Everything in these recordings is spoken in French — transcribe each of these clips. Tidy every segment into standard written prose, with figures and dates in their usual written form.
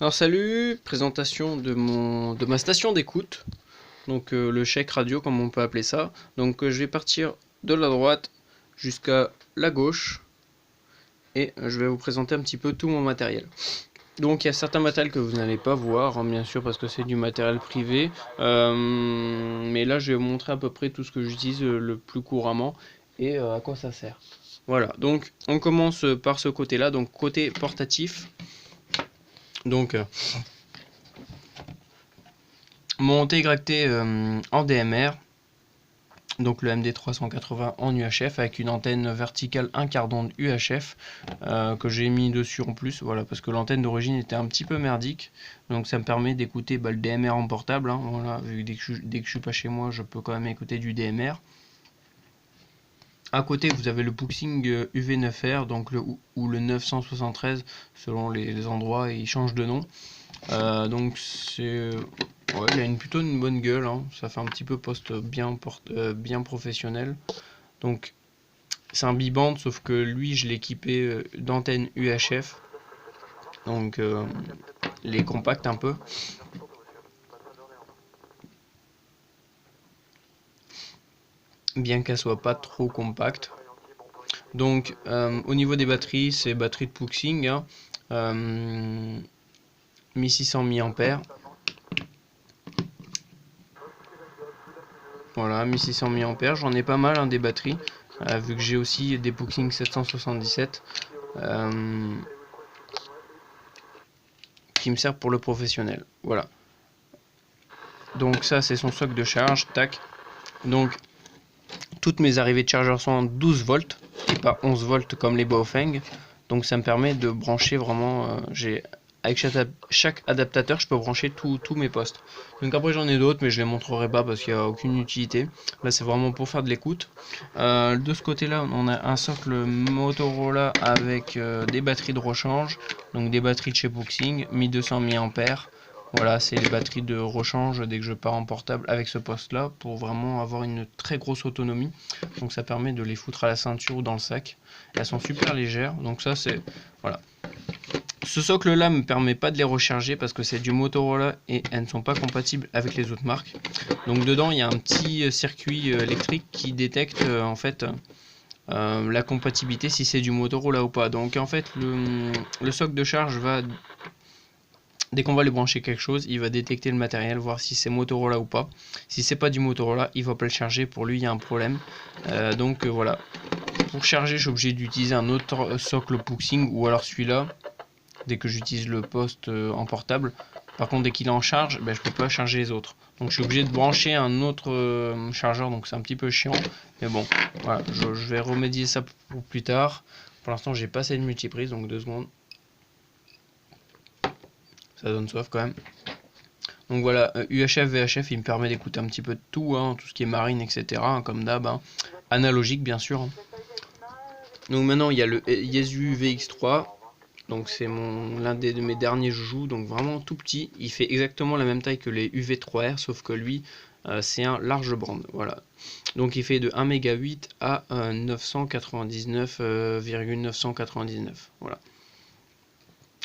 Alors salut, présentation de ma station d'écoute, donc le chèque radio comme on peut appeler ça. Donc je vais partir de la droite jusqu'à la gauche et je vais vous présenter un petit peu tout mon matériel. Donc il y a certains matériels que vous n'allez pas voir, hein, bien sûr parce que c'est du matériel privé, mais là je vais vous montrer à peu près tout ce que j'utilise le plus couramment et à quoi ça sert. Voilà, donc on commence par ce côté-là, donc côté portatif. Donc mon TYT en DMR, donc le MD380 en UHF avec une antenne verticale 1/4 d'onde UHF que j'ai mis dessus en plus, voilà, parce que l'antenne d'origine était un petit peu merdique, donc ça me permet d'écouter le DMR en portable, hein, voilà, vu que dès que je suis pas chez moi, je peux quand même écouter du DMR. À côté, vous avez le Puxing UV9R, donc ou le 973 selon les endroits, et il change de nom. Donc c'est ouais, il a plutôt une bonne gueule, hein. Ça fait un petit peu poste bien professionnel. Donc c'est un biband, sauf que lui je l'ai équipé d'antenne UHF, donc les compacts un peu. Bien qu'elle soit pas trop compacte. Donc au niveau des batteries, c'est batterie de Puxing, hein, 1600 mAh. Voilà, 1600 mAh, j'en ai pas mal, hein, des batteries, vu que j'ai aussi des Puxing 777 qui me servent pour le professionnel. Voilà. Donc ça c'est son socle de charge, tac. Donc toutes mes arrivées de chargeur sont en 12 volts et pas 11 volts comme les Baofeng. Donc ça me permet de brancher vraiment, avec chaque adaptateur, je peux brancher tous mes postes. Donc après j'en ai d'autres, mais je les montrerai pas parce qu'il n'y a aucune utilité. Là c'est vraiment pour faire de l'écoute. De ce côté-là, on a un socle Motorola avec des batteries de rechange, donc des batteries de chez Puxing, 1200 mAh. Voilà, c'est les batteries de rechange dès que je pars en portable avec ce poste-là pour vraiment avoir une très grosse autonomie. Donc ça permet de les foutre à la ceinture ou dans le sac. Elles sont super légères, donc ça c'est... Voilà. Ce socle là me permet pas de les recharger parce que c'est du Motorola et elles ne sont pas compatibles avec les autres marques. Donc dedans il y a un petit circuit électrique qui détecte en fait la compatibilité si c'est du Motorola ou pas. Donc en fait le socle de charge va, dès qu'on va lui brancher quelque chose, il va détecter le matériel, voir si c'est Motorola ou pas. Si c'est pas du Motorola, il va pas le charger, pour lui il y a un problème. Donc voilà. Pour charger, je suis obligé d'utiliser un autre socle Puxing ou alors celui-là, dès que j'utilise le poste en portable. Par contre, dès qu'il est en charge, je peux pas charger les autres. Donc je suis obligé de brancher un autre chargeur, donc c'est un petit peu chiant. Mais bon, voilà, je vais remédier ça pour plus tard. Pour l'instant, j'ai pas assez de multiprise, donc 2 secondes. Ça donne soif quand même. Donc voilà, UHF, VHF, il me permet d'écouter un petit peu de tout, hein, tout ce qui est marine, etc. Hein, comme d'hab, hein. Analogique bien sûr. Donc maintenant il y a le Yaesu VX3. Donc c'est l'un de mes derniers joujoux, donc vraiment tout petit. Il fait exactement la même taille que les UV3R, sauf que lui c'est un large bande. Voilà. Donc il fait de 1 méga 8 à 999,999. Voilà.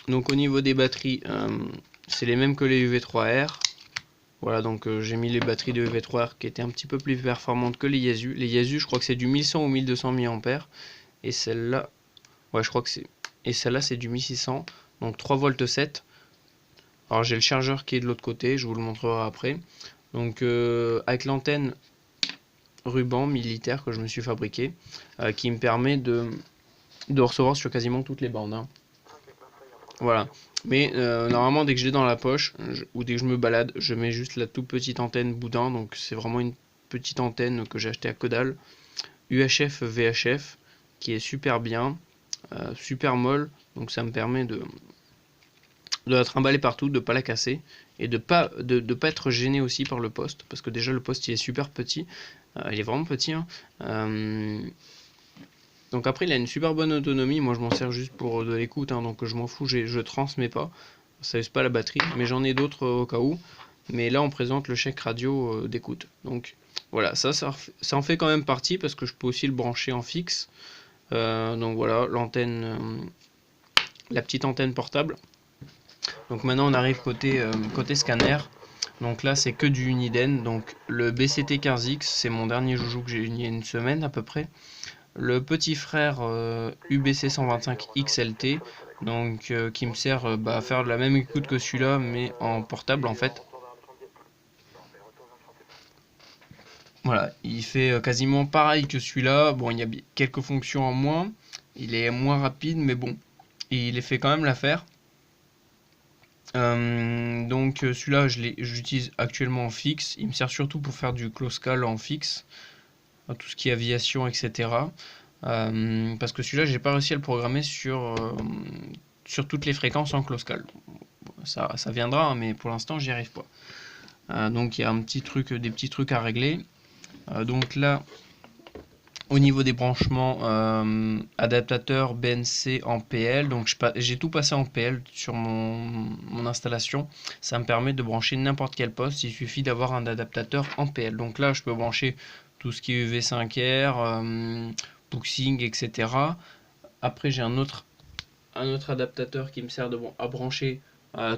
Donc au niveau des batteries, c'est les mêmes que les UV3R. Voilà, donc j'ai mis les batteries de UV3R qui étaient un petit peu plus performantes que les Yaesu. Les Yaesu, je crois que c'est du 1100 ou 1200 mAh. Et celle-là, ouais, je crois que c'est. Et celle-là, c'est du 1600. Donc 3 volts 7. Alors j'ai le chargeur qui est de l'autre côté, je vous le montrerai après. Donc avec l'antenne ruban militaire que je me suis fabriqué, qui me permet de recevoir sur quasiment toutes les bandes, hein. Voilà. Mais normalement, dès que je l'ai dans la poche, ou dès que je me balade, je mets juste la toute petite antenne boudin. Donc c'est vraiment une petite antenne que j'ai achetée à que dalle. UHF VHF, qui est super bien, super molle. Donc ça me permet de la trimballer partout, de pas la casser. Et de pas être gêné aussi par le poste. Parce que déjà le poste il est super petit. Il est vraiment petit, hein. Donc après il a une super bonne autonomie, moi je m'en sers juste pour de l'écoute, hein, donc je m'en fous, je transmets pas, ça use pas la batterie, mais j'en ai d'autres au cas où. Mais là on présente le chèque radio d'écoute. Donc voilà, ça en fait quand même partie parce que je peux aussi le brancher en fixe. Donc voilà, l'antenne, la petite antenne portable. Donc maintenant on arrive côté scanner. Donc là c'est que du Uniden. Donc le BCT 15X, c'est mon dernier joujou que j'ai eu il y a une semaine à peu près. Le petit frère UBC 125 XLT, donc qui me sert à faire la même écoute que celui-là, mais en portable en fait. Voilà, il fait quasiment pareil que celui-là. Bon, il y a quelques fonctions en moins. Il est moins rapide, mais bon, il fait quand même l'affaire. Donc celui-là, j'utilise actuellement en fixe. Il me sert surtout pour faire du close call en fixe, tout ce qui est aviation, etc. Parce que celui-là, j'ai pas réussi à le programmer sur toutes les fréquences en close call. Ça viendra, hein, mais pour l'instant, j'y arrive pas. Donc il y a des petits trucs à régler. Donc là, au niveau des branchements, adaptateur BNC en PL, donc j'ai tout passé en PL sur mon installation. Ça me permet de brancher n'importe quel poste, il suffit d'avoir un adaptateur en PL. Donc là, je peux brancher tout ce qui est UV5R, Puxing, etc. Après, j'ai un autre adaptateur qui me sert à brancher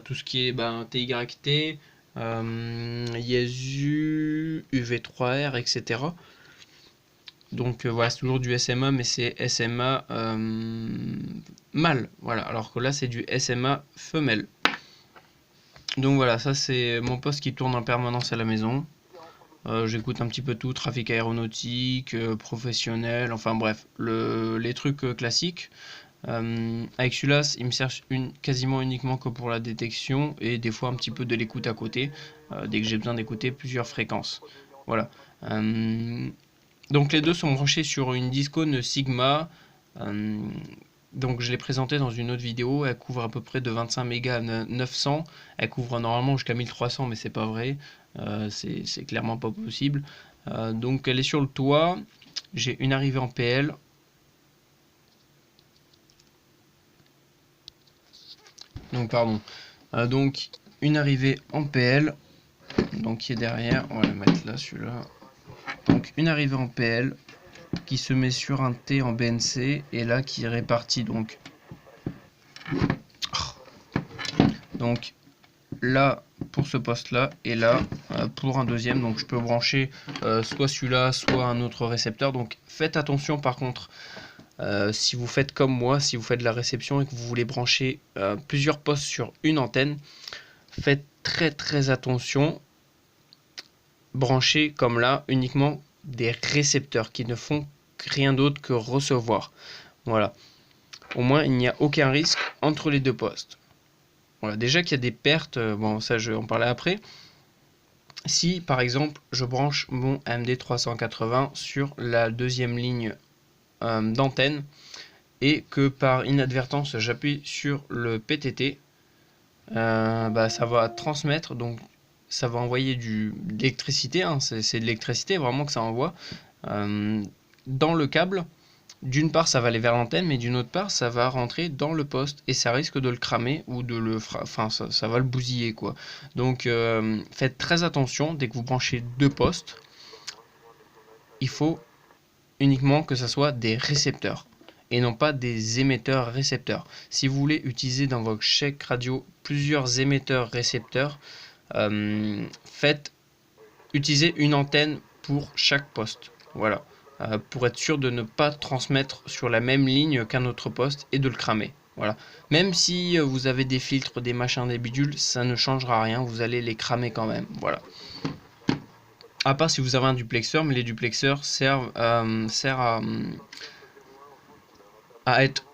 tout ce qui est TYT, Yaesu, UV3R, etc. Donc voilà, c'est toujours du SMA, mais c'est SMA mâle, voilà, alors que là c'est du SMA femelle. Donc voilà, ça c'est mon poste qui tourne en permanence à la maison. J'écoute un petit peu tout, trafic aéronautique, professionnel, enfin bref, les trucs classiques. Avec celui-là, il me sert quasiment uniquement que pour la détection et des fois un petit peu de l'écoute à côté, dès que j'ai besoin d'écouter plusieurs fréquences. Voilà. Donc les deux sont branchés sur une Discone Sigma. Donc je l'ai présenté dans une autre vidéo. Elle couvre à peu près de 25 mégas à 900. Elle couvre normalement jusqu'à 1300, mais c'est pas vrai. C'est clairement pas possible. Donc elle est sur le toit. J'ai une arrivée en PL. Donc pardon. Donc une arrivée en PL. Donc qui est derrière. On va le mettre là, celui-là. Donc une arrivée en PL qui se met sur un T en BNC et là qui est réparti donc là pour ce poste là et là pour un deuxième. Donc je peux brancher soit celui-là soit un autre récepteur. Donc faites attention par contre si vous faites comme moi, si vous faites de la réception et que vous voulez brancher plusieurs postes sur une antenne, faites très attention. Branchez comme là uniquement des récepteurs qui ne font rien d'autre que recevoir. Voilà. Au moins, il n'y a aucun risque entre les deux postes. Voilà. Déjà qu'il y a des pertes, bon, ça je vais en parler après. Si, par exemple, je branche mon AMD 380 sur la deuxième ligne d'antenne et que par inadvertance, j'appuie sur le PTT, ça va transmettre, donc ça va envoyer de l'électricité, hein, c'est de l'électricité vraiment que ça envoie dans le câble. D'une part ça va aller vers l'antenne, mais d'une autre part ça va rentrer dans le poste et ça risque de le cramer ou de ça va le bousiller quoi. Donc faites très attention dès que vous branchez deux postes, il faut uniquement que ça soit des récepteurs et non pas des émetteurs récepteurs. Si vous voulez utiliser dans votre chèque radio plusieurs émetteurs récepteurs, utilisez une antenne pour chaque poste. Voilà. Pour être sûr de ne pas transmettre sur la même ligne qu'un autre poste et de le cramer. Voilà. Même si vous avez des filtres, des machins, des bidules, ça ne changera rien, vous allez les cramer quand même. Voilà. À part si vous avez un duplexeur, mais les duplexeurs servent à être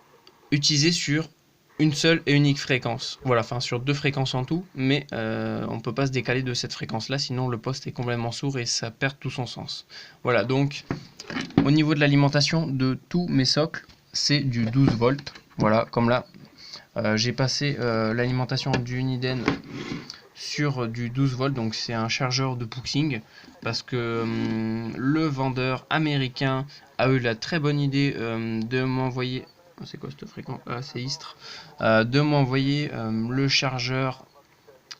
utilisés sur une seule et unique fréquence. Voilà, enfin sur deux fréquences en tout, mais on ne peut pas se décaler de cette fréquence-là, sinon le poste est complètement sourd et ça perd tout son sens. Voilà, donc au niveau de l'alimentation de tous mes socles, c'est du 12 volts. Voilà, comme là, j'ai passé l'alimentation du Uniden sur du 12 volts, donc c'est un chargeur de Puxing, parce que le vendeur américain a eu la très bonne idée de m'envoyer... C'est quoi cette fréquence? Ah, c'est Istres. De m'envoyer le chargeur,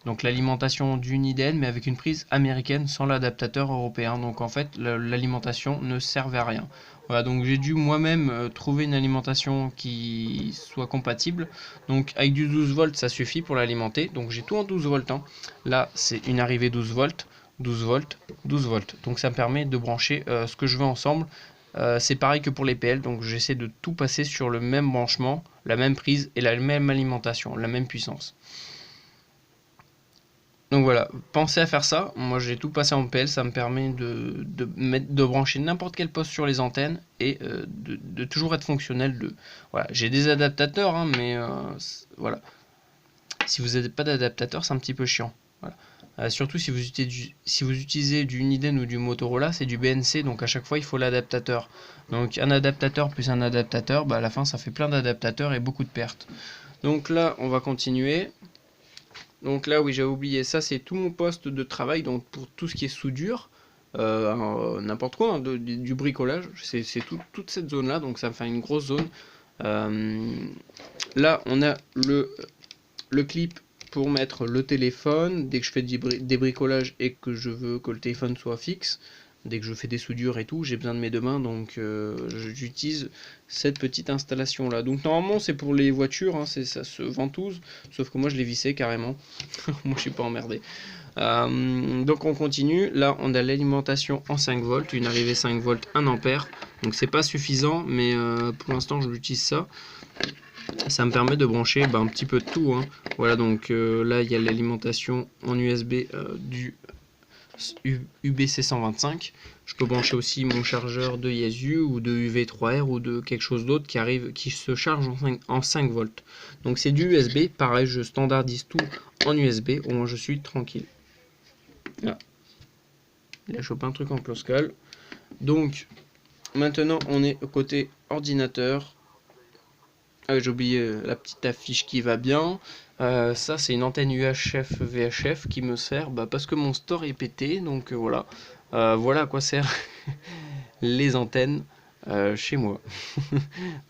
donc l'alimentation du Uniden, mais avec une prise américaine sans l'adaptateur européen. Donc en fait, l'alimentation ne servait à rien. Voilà, donc j'ai dû moi-même trouver une alimentation qui soit compatible. Donc avec du 12 volts, ça suffit pour l'alimenter. Donc j'ai tout en 12 volts, hein. Là, c'est une arrivée 12 volts, 12 volts, 12 volts. Donc ça me permet de brancher ce que je veux ensemble. C'est pareil que pour les PL, donc j'essaie de tout passer sur le même branchement, la même prise et la même alimentation, la même puissance. Donc voilà, pensez à faire ça. Moi j'ai tout passé en PL, ça me permet de brancher n'importe quel poste sur les antennes et de toujours être fonctionnel. Voilà. J'ai des adaptateurs, hein, mais voilà. Si vous n'avez pas d'adaptateur, c'est un petit peu chiant. Voilà. Surtout si vous utilisez du Niden ou du Motorola, c'est du BNC, donc à chaque fois il faut l'adaptateur. Donc un adaptateur plus un adaptateur, bah à la fin ça fait plein d'adaptateurs et beaucoup de pertes. Donc là on va continuer. Donc là, oui, j'ai oublié, ça c'est tout mon poste de travail, donc pour tout ce qui est soudure, n'importe quoi, hein, du bricolage, c'est toute cette zone-là, donc ça me fait une grosse zone. Là, on a le clip pour mettre le téléphone, dès que je fais des bricolages et que je veux que le téléphone soit fixe. Dès que je fais des soudures et tout, j'ai besoin de mes deux mains, donc j'utilise cette petite installation là. Donc normalement c'est pour les voitures, hein, ça se ventouse, sauf que moi je l'ai vissé carrément. Moi je suis pas emmerdé. Donc on continue, là on a l'alimentation en 5 volts, une arrivée 5 volts 1 ampère. Donc c'est pas suffisant, mais pour l'instant je l'utilise ça. Ça me permet de brancher un petit peu de tout, hein. Voilà, donc là il y a l'alimentation en USB du UBC 125. Je peux brancher aussi mon chargeur de Yaesu ou de UV3R ou de quelque chose d'autre qui se charge en 5 volts. Donc c'est du USB, pareil, je standardise tout en USB, au moins je suis tranquille. Là, il a chopé un truc en closcal. Donc maintenant on est au côté ordinateur. J'ai oublié la petite affiche qui va bien. Ça c'est une antenne UHF VHF qui me sert parce que mon store est pété, donc voilà. Voilà à quoi servent les antennes chez moi.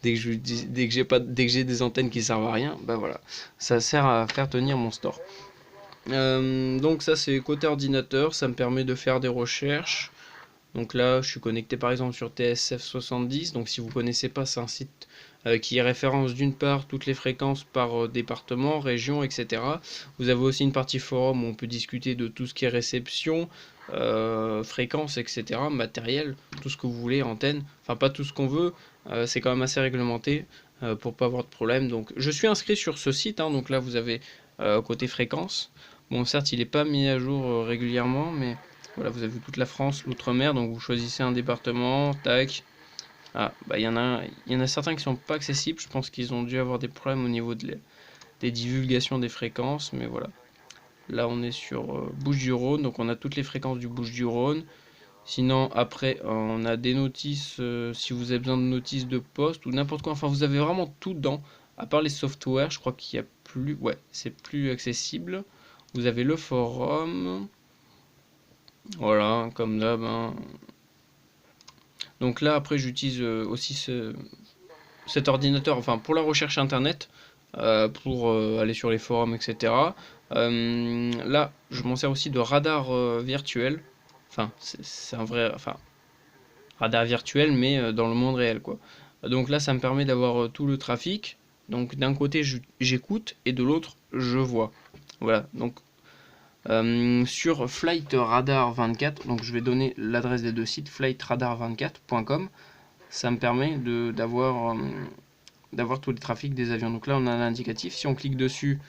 Dès que j'ai des antennes qui servent à rien, voilà, ça sert à faire tenir mon store. Donc ça c'est côté ordinateur, ça me permet de faire des recherches. Donc là, je suis connecté par exemple sur TSF70. Donc si vous ne connaissez pas, c'est un site qui référence d'une part toutes les fréquences par département, région, etc. Vous avez aussi une partie forum où on peut discuter de tout ce qui est réception, fréquence, etc. Matériel, tout ce que vous voulez, antenne. Enfin, pas tout ce qu'on veut. C'est quand même assez réglementé pour pas avoir de problème. Donc je suis inscrit sur ce site. Hein, donc là, vous avez côté fréquence. Bon, certes, il n'est pas mis à jour régulièrement, mais... Voilà, vous avez toute la France, l'outre-mer, donc vous choisissez un département, tac. Ah, il y en a certains qui sont pas accessibles, je pense qu'ils ont dû avoir des problèmes au niveau des divulgations des fréquences, mais voilà. Là, on est sur Bouches-du-Rhône, donc on a toutes les fréquences du Bouches-du-Rhône. Sinon, après, on a des notices, si vous avez besoin de notices de poste ou n'importe quoi. Enfin, vous avez vraiment tout dedans, à part les softwares, je crois qu'il y a plus... Ouais, c'est plus accessible. Vous avez le forum... Voilà, comme d'hab. Hein. Donc là, après, j'utilise aussi cet ordinateur, enfin pour la recherche internet, pour aller sur les forums, etc. Là, je m'en sers aussi de radar virtuel. Enfin, c'est un vrai, enfin, radar virtuel, mais dans le monde réel, quoi. Donc là, ça me permet d'avoir tout le trafic. Donc d'un côté, j'écoute et de l'autre, je vois. Voilà. Donc sur Flight Radar 24, donc je vais donner l'adresse des deux sites, flightradar24.com. Ça me permet d'avoir tous les trafics des avions. Donc là, on a l'indicatif. Si on clique dessus,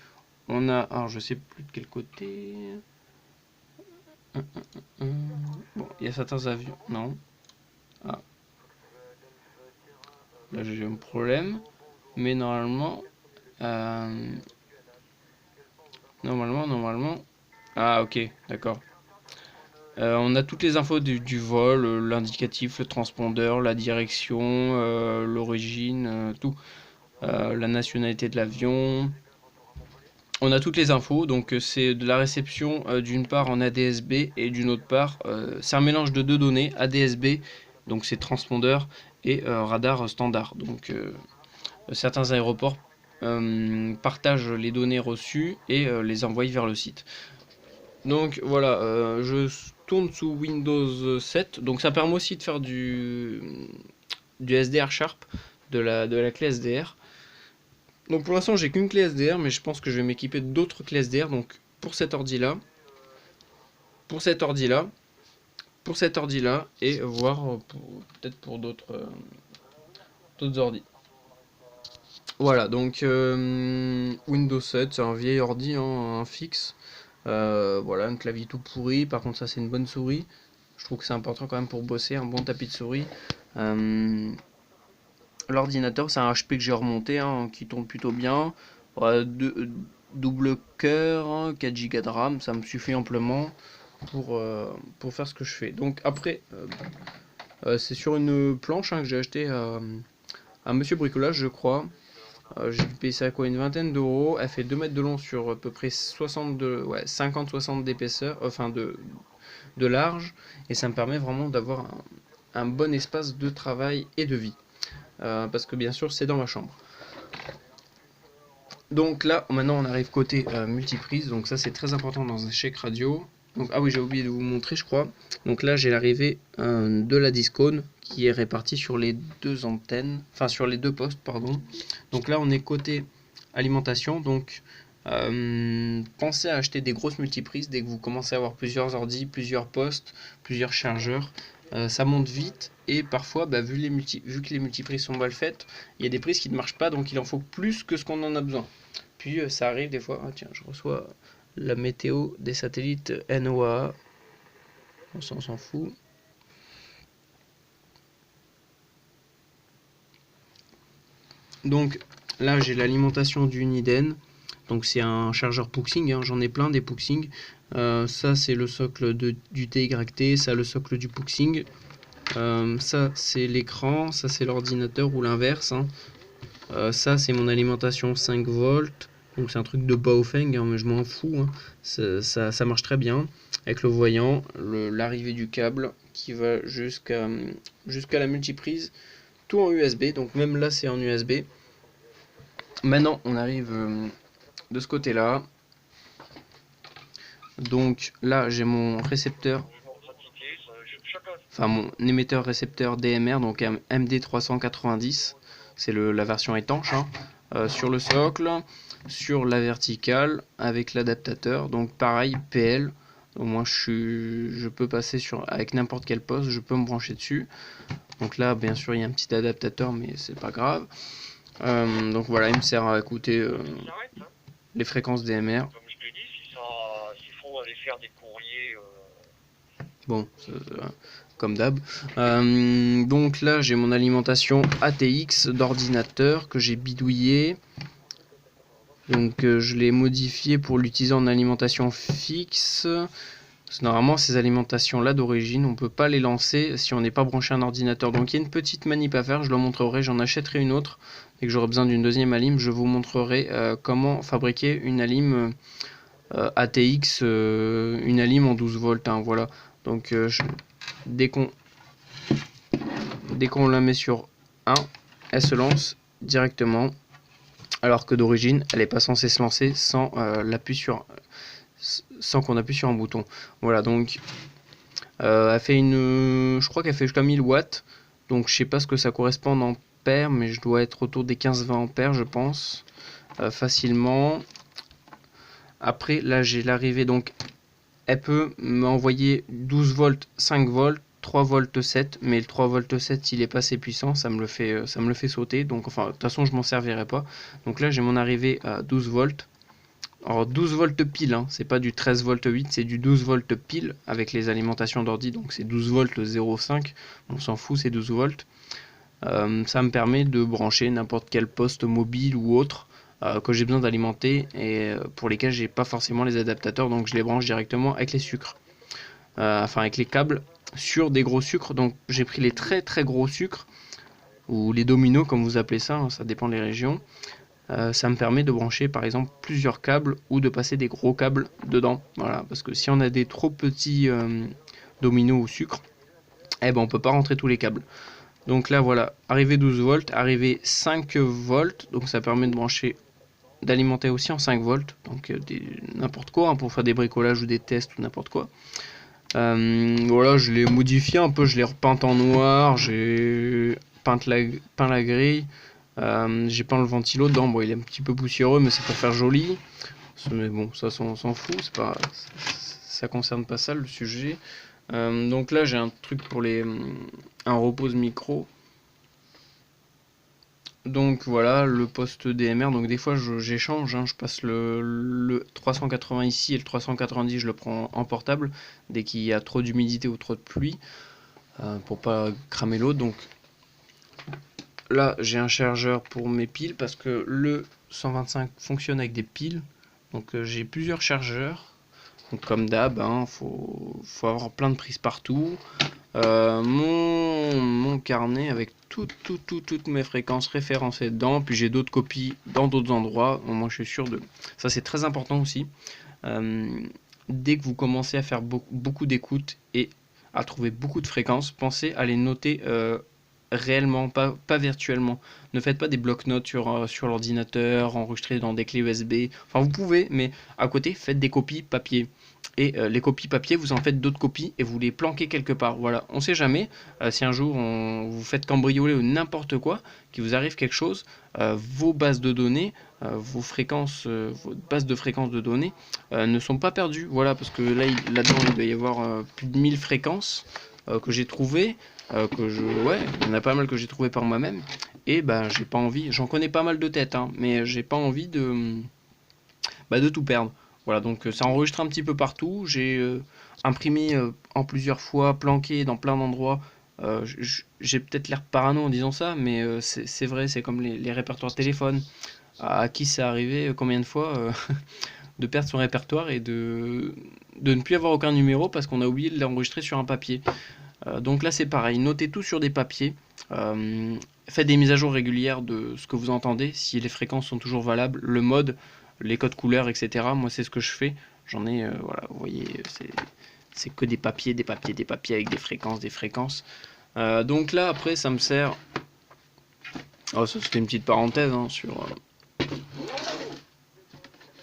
on a, alors je sais plus de quel côté. Bon, il y a certains avions. Non. Ah. Là, j'ai un problème. Mais normalement, normalement. Ah, ok, d'accord. On a toutes les infos du vol, l'indicatif, le transpondeur, la direction, l'origine, tout. La nationalité de l'avion. On a toutes les infos, donc c'est de la réception d'une part en ADS-B et d'une autre part, c'est un mélange de deux données, ADS-B, donc c'est transpondeur, et radar standard. Donc certains aéroports partagent les données reçues et les envoient vers le site. Donc voilà, je tourne sous Windows 7, donc ça permet aussi de faire du SDR Sharp, de la clé SDR. Donc pour l'instant j'ai qu'une clé SDR, mais je pense que je vais m'équiper d'autres clés SDR. Donc pour cet ordi là, pour cet ordi là, pour cet ordi là, et voir peut-être pour d'autres ordi. Voilà, donc Windows 7, c'est un vieil ordi, hein, un fixe. Voilà, un clavier tout pourri. Par contre, ça, c'est une bonne souris. Je trouve que c'est important quand même pour bosser, un bon tapis de souris. L'ordinateur, c'est un HP que j'ai remonté, hein, qui tourne plutôt bien. Double cœur, hein, 4 Go de RAM, ça me suffit amplement pour faire ce que je fais. Donc après, c'est sur une planche, hein, que j'ai acheté à Monsieur Bricolage, je crois. J'ai payé ça à quoi, une vingtaine d'euros. Elle fait 2 mètres de long sur à peu près 50-60 d'épaisseur, enfin de large. Et ça me permet vraiment d'avoir un bon espace de travail et de vie. Parce que bien sûr, c'est dans ma chambre. Donc là, maintenant, on arrive côté multiprise. Donc ça, c'est très important dans un chèque radio. Donc, ah oui, j'ai oublié de vous montrer, je crois. Donc là, j'ai l'arrivée de la Discone qui est répartie sur les deux antennes, enfin sur les deux postes, pardon. Donc là, on est côté alimentation. Donc, pensez à acheter des grosses multiprises dès que vous commencez à avoir plusieurs ordi, plusieurs postes, plusieurs chargeurs. Ça monte vite et parfois, bah, vu que les multiprises sont mal faites, il y a des prises qui ne marchent pas, donc il en faut plus que ce qu'on en a besoin. Puis ça arrive des fois, ah, tiens, je reçois la météo des satellites NOAA, on s'en fout. Donc là, j'ai l'alimentation du Niden. Donc c'est un chargeur Puxing, hein, j'en ai plein des Puxing. Ça c'est le socle du TYT, ça le socle du Puxing. Ça c'est l'écran, ça c'est l'ordinateur ou l'inverse, hein. Ça c'est mon alimentation 5 volts. Donc c'est un truc de Baofeng, hein, mais je m'en fous, hein. Ça marche très bien. Avec le voyant, l'arrivée du câble qui va jusqu'à la multiprise. Tout en USB, donc même là c'est en USB. Maintenant on arrive de ce côté là. Donc là j'ai mon récepteur, enfin mon émetteur récepteur DMR, donc MD390, c'est la version étanche, hein, sur le socle, sur la verticale avec l'adaptateur. Donc pareil, PL, au moins je peux passer avec n'importe quel poste, je peux me brancher dessus. Donc là bien sûr il y a un petit adaptateur, mais c'est pas grave. Donc voilà, il me sert à écouter les fréquences DMR. Comme je te dis, s'il faut aller faire des courriers. Bon, comme d'hab. Donc là, j'ai mon alimentation ATX d'ordinateur que j'ai bidouillé. Donc je l'ai modifié pour l'utiliser en alimentation fixe. Parce que normalement, ces alimentations-là d'origine, on ne peut pas les lancer si on n'est pas branché à un ordinateur. Donc il y a une petite manip à faire, je le montrerai, j'en achèterai une autre. Dès que j'aurai besoin d'une deuxième alim, je vous montrerai comment fabriquer une alim ATX, une alim en 12 volts, hein, voilà. Donc dès qu'on la met sur 1, elle se lance directement, alors que d'origine elle n'est pas censée se lancer sans qu'on appuie sur un bouton. Voilà, donc elle fait je crois qu'elle fait jusqu'à 1000 watts, donc je sais pas ce que ça correspond en ampères, mais je dois être autour des 15-20 ampères je pense, facilement. Après là j'ai l'arrivée, donc elle peut m'envoyer 12 volts, 5 volts, 3 volts 7, mais le 3 volts 7 il est pas assez puissant, ça me le fait sauter, donc enfin de toute façon je m'en servirai pas. Donc là j'ai mon arrivée à 12 volts. Alors 12 volts pile, hein, c'est pas du 13 volts 8, c'est du 12 volts pile avec les alimentations d'ordi, donc c'est 12 volts 0,5, on s'en fout, c'est 12 volts. Ça me permet de brancher n'importe quel poste mobile ou autre que j'ai besoin d'alimenter et pour lesquels j'ai pas forcément les adaptateurs, donc je les branche directement avec les sucres, enfin avec les câbles sur des gros sucres. Donc j'ai pris les très très gros sucres ou les dominos comme vous appelez ça, hein, ça dépend des régions. Ça me permet de brancher par exemple plusieurs câbles ou de passer des gros câbles dedans, voilà, parce que si on a des trop petits dominos ou sucres, eh ben on peut pas rentrer tous les câbles. Donc là voilà, arrivée 12 volts, arrivée 5 volts, donc ça permet de brancher, d'alimenter aussi en 5 volts, donc n'importe quoi, hein, pour faire des bricolages ou des tests ou n'importe quoi. Voilà, je l'ai modifié un peu, je l'ai repeint en noir, j'ai peint la grille. J'ai peint le ventilo dedans. Bon, il est un petit peu poussiéreux, mais c'est pour faire joli. Mais bon, ça on s'en fout. C'est pas, ça concerne pas ça le sujet. Donc là, j'ai un truc pour un repose micro. Donc voilà, le poste DMR. Donc des fois, j'échange. Je passe le 380 ici et le 390, je le prends en portable dès qu'il y a trop d'humidité ou trop de pluie pour pas cramer l'autre. Donc là, j'ai un chargeur pour mes piles parce que le 125 fonctionne avec des piles. Donc j'ai plusieurs chargeurs. Donc comme d'hab, faut avoir plein de prises partout. Mon carnet avec toutes mes fréquences référencées dedans. Puis j'ai d'autres copies dans d'autres endroits. Moi, je suis sûr de... Ça, c'est très important aussi. Dès que vous commencez à faire beaucoup d'écoutes et à trouver beaucoup de fréquences, pensez à les noter réellement, pas virtuellement. Ne faites pas des blocs-notes sur l'ordinateur, enregistrés dans des clés USB. Enfin, vous pouvez, mais à côté, faites des copies papier. Et les copies papier, vous en faites d'autres copies et vous les planquez quelque part. Voilà, on sait jamais si un jour vous faites cambrioler ou n'importe quoi, qu'il vous arrive quelque chose, vos bases de données, vos bases de fréquences de données ne sont pas perdues. Voilà, parce que là-dedans, il doit y avoir plus de 1000 fréquences que j'ai trouvées. Ouais, il y en a pas mal que j'ai trouvé par moi-même. Et j'ai pas envie, j'en connais pas mal de tête, mais j'ai pas envie de tout perdre. Voilà, donc ça enregistre un petit peu partout. J'ai imprimé en plusieurs fois, planqué dans plein d'endroits. J'ai peut-être l'air parano en disant ça, mais c'est vrai, c'est comme les répertoires de téléphone. À qui c'est arrivé combien de fois de perdre son répertoire et de ne plus avoir aucun numéro parce qu'on a oublié de l'enregistrer sur un papier. Donc là c'est pareil, notez tout sur des papiers. Faites des mises à jour régulières de ce que vous entendez, si les fréquences sont toujours valables, le mode, les codes couleurs, etc. Moi c'est ce que je fais. J'en ai, voilà, vous voyez, c'est que des papiers avec des fréquences. Donc là après ça me sert. Oh, ça c'était une petite parenthèse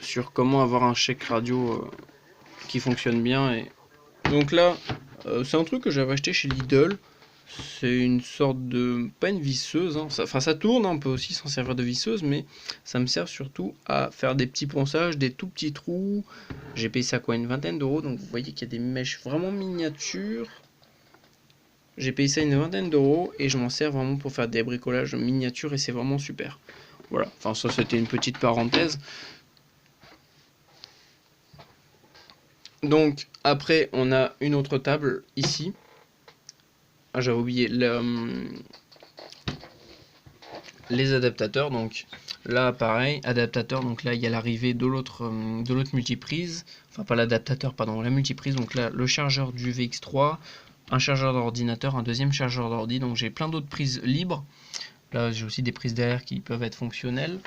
sur comment avoir un chèque radio qui fonctionne bien. Et donc là, c'est un truc que j'avais acheté chez Lidl. C'est une sorte de... pas une visseuse, ça tourne, on peut aussi s'en servir de visseuse, mais ça me sert surtout à faire des petits ponçages, des tout petits trous. J'ai payé ça quoi, une vingtaine d'euros, donc vous voyez qu'il y a des mèches vraiment miniatures. J'ai payé ça une vingtaine d'euros et je m'en sers vraiment pour faire des bricolages miniatures et c'est vraiment super. Voilà, enfin ça c'était une petite parenthèse. Donc après on a une autre table ici. Ah, j'avais oublié les adaptateurs. Donc là pareil, adaptateur. Donc là il y a l'arrivée de l'autre multiprise. Enfin pas l'adaptateur, pardon, la multiprise. Donc là le chargeur du VX3, un chargeur d'ordinateur, un deuxième chargeur d'ordi. Donc j'ai plein d'autres prises libres. Là j'ai aussi des prises derrière qui peuvent être fonctionnelles.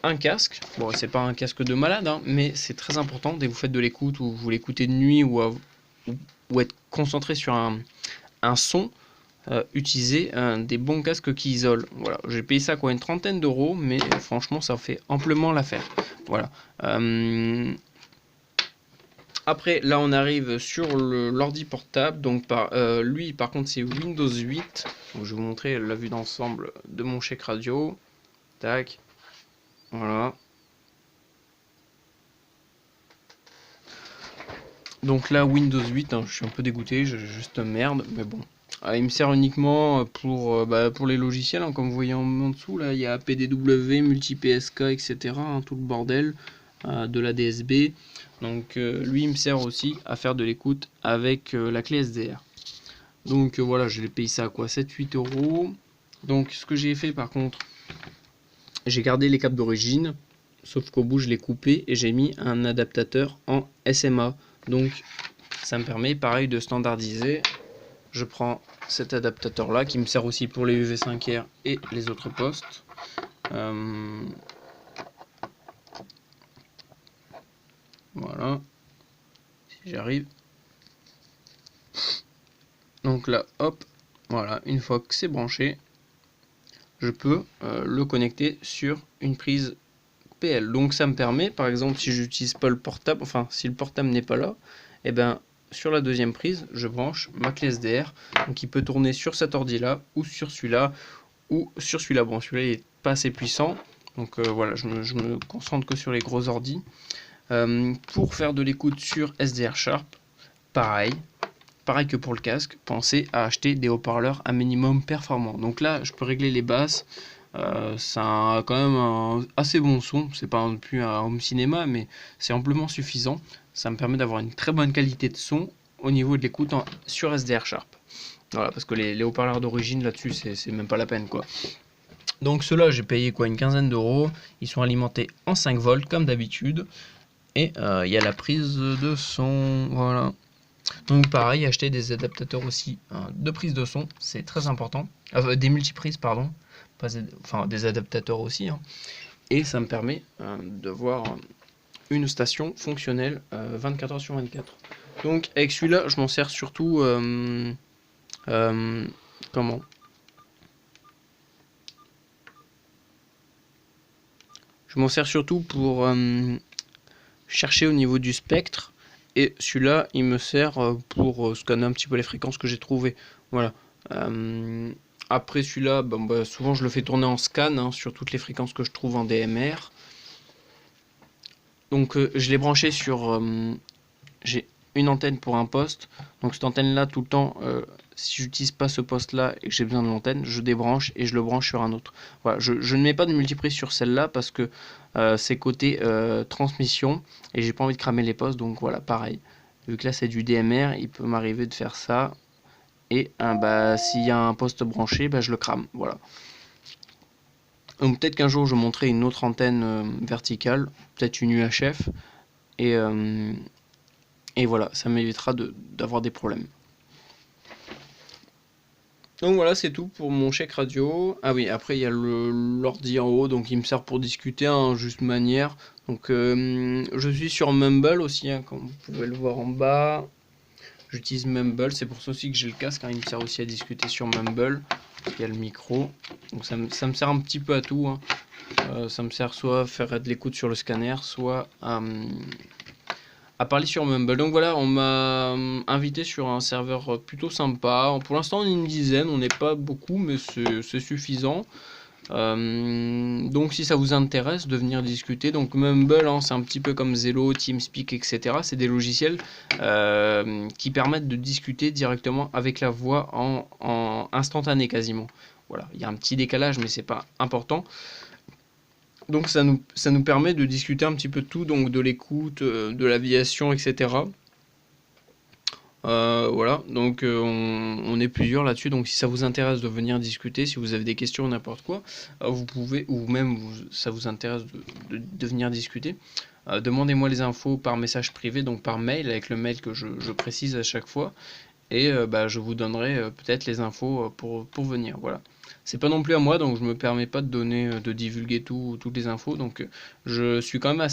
Un casque, bon c'est pas un casque de malade, mais c'est très important dès que vous faites de l'écoute ou vous l'écoutez de nuit ou être concentré sur un son, utiliser des bons casques qui isolent. Voilà, j'ai payé ça quoi, une trentaine d'euros, mais franchement ça fait amplement l'affaire. Voilà. Après là on arrive sur l'ordi portable, donc lui par contre c'est Windows 8. Donc, je vais vous montrer la vue d'ensemble de mon chèque radio. Tac. Voilà. Donc là Windows 8, je suis un peu dégoûté, juste merde, mais bon. Il me sert uniquement pour les logiciels, comme vous voyez en dessous, là il y a PDW, MultiPSK, etc. Tout le bordel de la DSB. Donc lui il me sert aussi à faire de l'écoute avec la clé SDR. Donc voilà, je l'ai payé ça à quoi, 7-8 euros. Donc ce que j'ai fait par contre, j'ai gardé les câbles d'origine, sauf qu'au bout je l'ai coupé et j'ai mis un adaptateur en SMA. Donc ça me permet pareil de standardiser. Je prends cet adaptateur là qui me sert aussi pour les UV5R et les autres postes. Voilà, si j'arrive. Donc là, hop, voilà, une fois que c'est branché, je peux le connecter sur une prise PL. Donc ça me permet, par exemple, si j'utilise pas le portable, enfin si le portable n'est pas là, et sur la deuxième prise, je branche ma clé SDR, donc il peut tourner sur cet ordi là, ou sur celui-là, ou sur celui-là. Bon, celui-là il est pas assez puissant, donc voilà, je me concentre que sur les gros ordis. Pour faire de l'écoute sur SDR Sharp, pareil que pour le casque, pensez à acheter des haut-parleurs un minimum performants. Donc là, je peux régler les basses. Ça a quand même un assez bon son. C'est pas non plus un home cinéma, mais c'est amplement suffisant. Ça me permet d'avoir une très bonne qualité de son au niveau de l'écoute sur SDR Sharp. Voilà, parce que les haut-parleurs d'origine là-dessus, c'est même pas la peine quoi. Donc ceux-là, j'ai payé quoi, une quinzaine d'euros. Ils sont alimentés en 5 volts comme d'habitude. Et il y a la prise de son. Voilà. Donc pareil, acheter des adaptateurs aussi de prise de son, c'est très important. Des multiprises, pardon. Enfin, des adaptateurs aussi. Et ça me permet de voir une station fonctionnelle 24 heures sur 24. Donc avec celui-là, je m'en sers surtout... comment Je m'en sers surtout pour chercher au niveau du spectre. Et celui-là, il me sert pour scanner un petit peu les fréquences que j'ai trouvées. Voilà. Après celui-là, souvent je le fais tourner en scan sur toutes les fréquences que je trouve en DMR. Donc je l'ai branché sur... j'ai une antenne pour un poste. Donc cette antenne-là, tout le temps, si j'utilise pas ce poste-là et que j'ai besoin de l'antenne, je débranche et je le branche sur un autre. Voilà, je ne mets pas de multiprise sur celle-là parce que c'est côté transmission et j'ai pas envie de cramer les postes. Donc voilà, pareil. Vu que là c'est du DMR, il peut m'arriver de faire ça. Et s'il y a un poste branché, je le crame. Voilà. Donc peut-être qu'un jour je montrerai une autre antenne verticale, peut-être une UHF. Et voilà, ça m'évitera d'avoir des problèmes. Donc voilà, c'est tout pour mon chèque radio. Ah oui, après il y a l'ordi en haut, donc il me sert pour discuter en juste manière. Donc je suis sur Mumble aussi, comme vous pouvez le voir en bas. J'utilise Mumble, c'est pour ça aussi que j'ai le casque, il me sert aussi à discuter sur Mumble. Il y a le micro, donc ça me sert un petit peu à tout. Ça me sert soit à faire de l'écoute sur le scanner, soit à parler sur Mumble. Donc voilà, on m'a invité sur un serveur plutôt sympa. Pour l'instant, on est une dizaine, on n'est pas beaucoup, mais c'est suffisant. Donc si ça vous intéresse de venir discuter, donc Mumble, c'est un petit peu comme Zello, TeamSpeak, etc. C'est des logiciels qui permettent de discuter directement avec la voix en instantané quasiment. Voilà, il y a un petit décalage, mais c'est pas important. Donc ça nous permet de discuter un petit peu de tout, donc de l'écoute, de l'aviation, etc. Voilà, donc on est plusieurs là-dessus, donc si ça vous intéresse de venir discuter, si vous avez des questions, n'importe quoi, vous pouvez, ou même ça vous intéresse de venir discuter, demandez-moi les infos par message privé, donc par mail, avec le mail que je précise à chaque fois, et je vous donnerai peut-être les infos pour venir, voilà. C'est pas non plus à moi, donc je me permets pas de divulguer toutes les infos, donc je suis quand même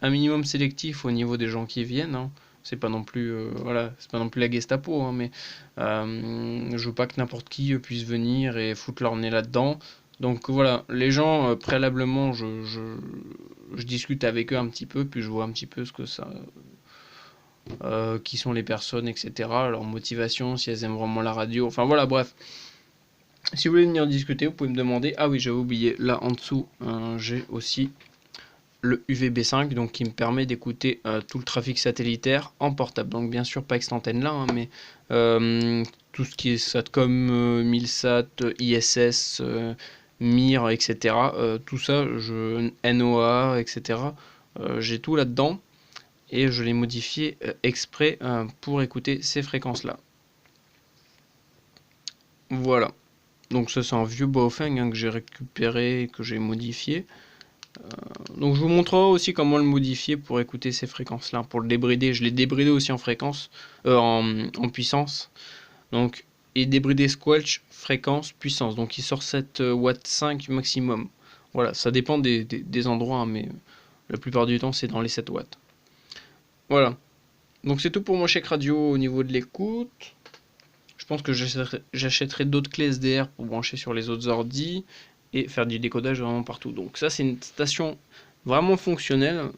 un minimum sélectif au niveau des gens qui viennent, C'est pas non plus c'est pas non plus la Gestapo, mais je veux pas que n'importe qui puisse venir et foutre leur nez là-dedans. Donc voilà, les gens préalablement je discute avec eux un petit peu, puis je vois un petit peu ce que ça qui sont les personnes, etc. Leur motivation, si elles aiment vraiment la radio, enfin voilà, bref. Si vous voulez venir discuter, vous pouvez me demander. Ah oui, j'avais oublié, là en dessous j'ai aussi le UVB5, donc qui me permet d'écouter tout le trafic satellitaire en portable. Donc bien sûr pas avec cette antenne là, mais tout ce qui est Satcom, Milsat, ISS, MIR, etc. Tout ça, NOA, etc. J'ai tout là-dedans et je l'ai modifié exprès pour écouter ces fréquences là. Voilà. Donc ça c'est un vieux Baofeng que j'ai récupéré, que j'ai modifié. Donc je vous montrerai aussi comment le modifier pour écouter ces fréquences là, pour le débrider. Je l'ai débridé aussi en fréquence, en puissance. Donc et débridé squelch, fréquence, puissance. Donc il sort 7 watts 5 maximum. Voilà, ça dépend des endroits, mais la plupart du temps c'est dans les 7 watts. Voilà. Donc c'est tout pour mon chèque radio au niveau de l'écoute. Je pense que j'achèterai d'autres clés SDR pour brancher sur les autres ordis et faire du décodage vraiment partout. Donc ça c'est une station vraiment fonctionnelle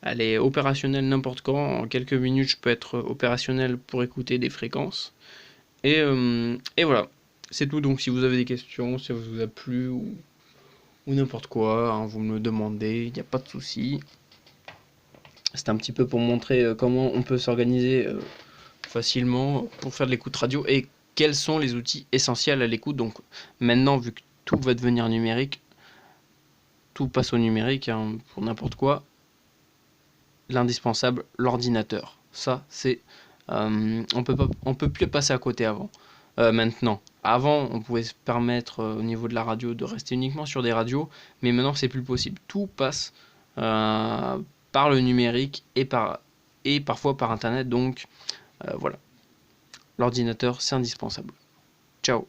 Elle est opérationnelle n'importe quand. En quelques minutes, je peux être opérationnel pour écouter des fréquences. Et voilà, c'est tout. Donc si vous avez des questions, si ça vous a plu ou n'importe quoi, hein, vous me le demandez, il n'y a pas de souci. C'est un petit peu pour montrer comment on peut s'organiser facilement pour faire de l'écoute radio et quels sont les outils essentiels à l'écoute. Donc maintenant, vu que tout va devenir numérique, tout passe au numérique, hein, pour n'importe quoi, l'indispensable, l'ordinateur. Ça, c'est on peut plus passer à côté avant. Maintenant, avant, on pouvait se permettre au niveau de la radio de rester uniquement sur des radios, mais maintenant c'est plus possible. Tout passe par le numérique et parfois par internet. Donc voilà, l'ordinateur c'est indispensable. Ciao.